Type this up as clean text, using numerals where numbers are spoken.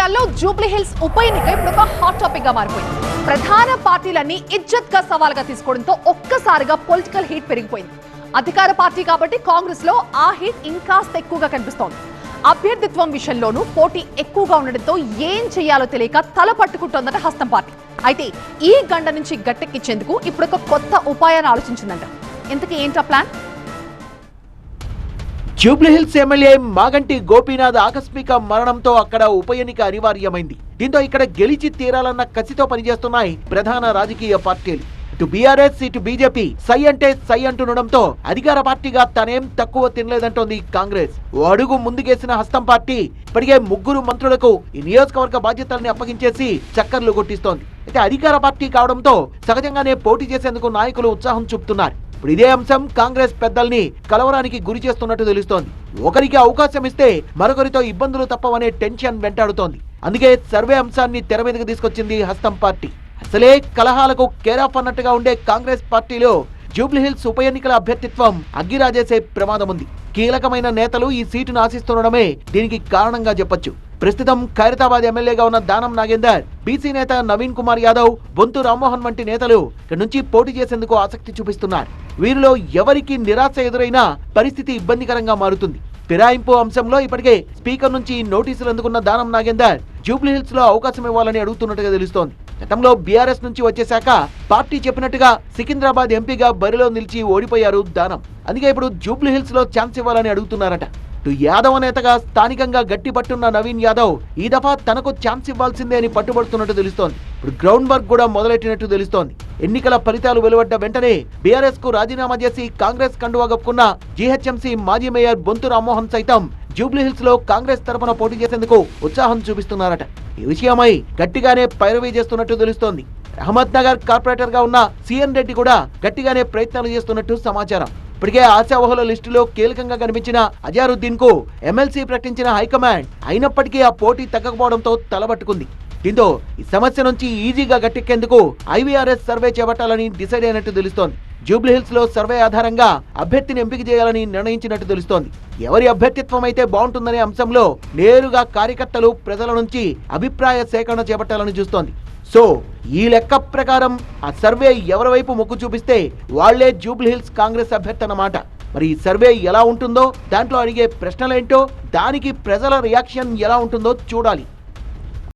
రాజకీయాల్లో Jubilee hills ఉప ఎన్నిక ఇప్పుడు ఒక హాట్ టాపిక్ గా మారిపోయింది. ప్రధాన పార్టీలన్నీ ఇజ్జత్ గా సవాల్గా తీసుకోవడంతో ఒక్కసారిగా పొలిటికల్ హీట్ పెరిగిపోయింది. అధికార పార్టీ కాబట్టి కాంగ్రెస్ లో ఆ హీట్ ఇంకాస్త ఎక్కువగా కనిపిస్తోంది. అభ్యర్థిత్వం విషయంలోనూ పోటీ ఎక్కువగా ఉండడంతో ఏం చేయాలో తెలియక తల పట్టుకుంటోందట హస్తం పార్టీ. అయితే ఈ గండ నుంచి గట్టెక్కించేందుకు ఇప్పుడు ఒక కొత్త ఉపాయాన్ని ఆలోచించిందంట. ఇంతకీ ఏంటా ప్లాన్? జూబ్లీహిల్స్ ఎమ్మెల్యే మాగంటి గోపీనాథ్ ఆకస్మిక మరణంతో అక్కడ ఉప ఎన్నిక అనివార్యమైంది. దీంతో ఇక్కడ గెలిచి తీరాలన్న కసితో పనిచేస్తున్నాయి ప్రధాన రాజకీయ పార్టీలు. ఇటు బీఆర్ఎస్ ఇటు బీజేపీ సై అంటే సై అంటుండడంతో అధికార పార్టీగా తనేం తక్కువ తినలేదంటోంది కాంగ్రెస్. ఓ అడుగు ముందుకేసిన హస్తం పార్టీ ఇప్పటికే 3 మంత్రులకు ఈ నియోజకవర్గ బాధ్యతల్ని అప్పగించేసి చక్కర్లు కొట్టిస్తోంది. అయితే అధికార పార్టీ కావడంతో సహజంగానే పోటీ చేసేందుకు నాయకులు ఉత్సాహం చూపుతున్నారు. ఇప్పుడు ఇదే అంశం కాంగ్రెస్ పెద్దల్ని కలవరానికి గురి చేస్తున్నట్టు తెలుస్తోంది. ఒకరికి అవకాశం ఇస్తే మరొకరితో ఇబ్బందులు తప్పవనే టెన్షన్ వెంటాడుతోంది. అందుకే సర్వే అంశాన్ని తెర మీదకు తీసుకొచ్చింది హస్తం పార్టీ. అసలే కలహాలకు కేరాఫ్ అన్నట్టుగా ఉండే కాంగ్రెస్ పార్టీలో జూబ్లీహిల్స్ ఉప ఎన్నికల అభ్యర్థిత్వం అగ్గిరాజేసే ప్రమాదం ఉంది. కీలకమైన నేతలు ఈ సీటును ఆశిస్తుండడమే దీనికి కారణంగా చెప్పొచ్చు. ప్రస్తుతం ఖైరతాబాద్ ఎమ్మెల్యేగా ఉన్న దానం నాగేందర్, బీసీ నేత నవీన్ కుమార్ యాదవ్, బొంతు రామ్మోహన్ వంటి నేతలు ఇక్కడ నుంచి పోటీ చేసేందుకు ఆసక్తి చూపిస్తున్నారు. వీరిలో ఎవరికి నిరాశ ఎదురైనా పరిస్థితి ఇబ్బందికరంగా మారుతుంది. ఫిరాయింపు అంశంలో ఇప్పటికే స్పీకర్ నుంచి నోటీసులు అందుకున్న దానం నాగేందర్ జూబ్లీహిల్స్ లో అవకాశం ఇవ్వాలని అడుగుతున్నట్టుగా తెలుస్తోంది. గతంలో బీఆర్ఎస్ నుంచి వచ్చేశాక పార్టీ చెప్పినట్టుగా సికింద్రాబాద్ ఎంపీగా బరిలో నిలిచి ఓడిపోయారు దానం. అందుకే ఇప్పుడు జూబ్లీహిల్స్ లో ఛాన్స్ ఇవ్వాలని అడుగుతున్నారట. యాదవ్ నేతగా స్థానికంగా గట్టి పట్టున్న నవీన్ యాదవ్ ఈ దఫా తనకు ఛాన్స్ ఇవ్వాల్సిందే అని పట్టుబడుతున్నట్టు తెలుస్తోంది. ఇప్పుడు గ్రౌండ్ వర్క్ కూడా మొదలెట్టినట్టు తెలుస్తోంది. ఎన్నికల ఫలితాలు వెలువడ్డ వెంటనే బీఆర్ఎస్ కు రాజీనామా చేసి కాంగ్రెస్ కండువా కప్పుకున్న జీహెచ్ఎంసీ మాజీ మేయర్ బొంతు రామ్మోహన్ సైతం జూబ్లీహిల్స్ లో కాంగ్రెస్ తరఫున పోటీ చేసేందుకు ఉత్సాహం చూపిస్తున్నారట. ఈ విషయమై గట్టిగానే పైరవీ చేస్తున్నట్టు తెలుస్తోంది. అహ్మద్ నగర్ కార్పొరేటర్ గా ఉన్న సిఎన్ రెడ్డి కూడా గట్టిగానే ప్రయత్నాలు చేస్తున్నట్టు సమాచారం. ఇప్పటికే ఆశావహుల లిస్టులో కీలకంగా కనిపించిన అజారుద్దీన్ కు ఎమ్మెల్సీ ప్రకటించిన హైకమాండ్ అయినప్పటికీ ఆ పోటీ తగ్గకపోవడంతో తలబట్టుకుంది. దీంతో ఈ సమస్య నుంచి ఈజీగా గట్టెక్కేందుకు ఐవీఆర్ఎస్ సర్వే చేపట్టాలని డిసైడ్ అయినట్టు తెలుస్తోంది. జూబ్లీహిల్స్ లో సర్వే ఆధారంగా అభ్యర్థిని ఎంపిక చేయాలని నిర్ణయించినట్టు తెలుస్తోంది. ఎవరి అభ్యర్థిత్వం అయితే బాగుంటుందనే అంశంలో నేరుగా కార్యకర్తలు ప్రజల నుంచి అభిప్రాయ సేకరణ చేపట్టాలని చూస్తోంది. సో ఈ లెక్క ప్రకారం ఆ సర్వే ఎవరి వైపు మొగ్గు చూపిస్తే వాళ్లే జూబ్లీహిల్స్ కాంగ్రెస్ అభ్యర్థి అన్నమాట. మరి ఈ సర్వే ఎలా ఉంటుందో, దాంట్లో అడిగే ప్రశ్నలేంటో, దానికి ప్రజల రియాక్షన్ ఎలా ఉంటుందో చూడాలి.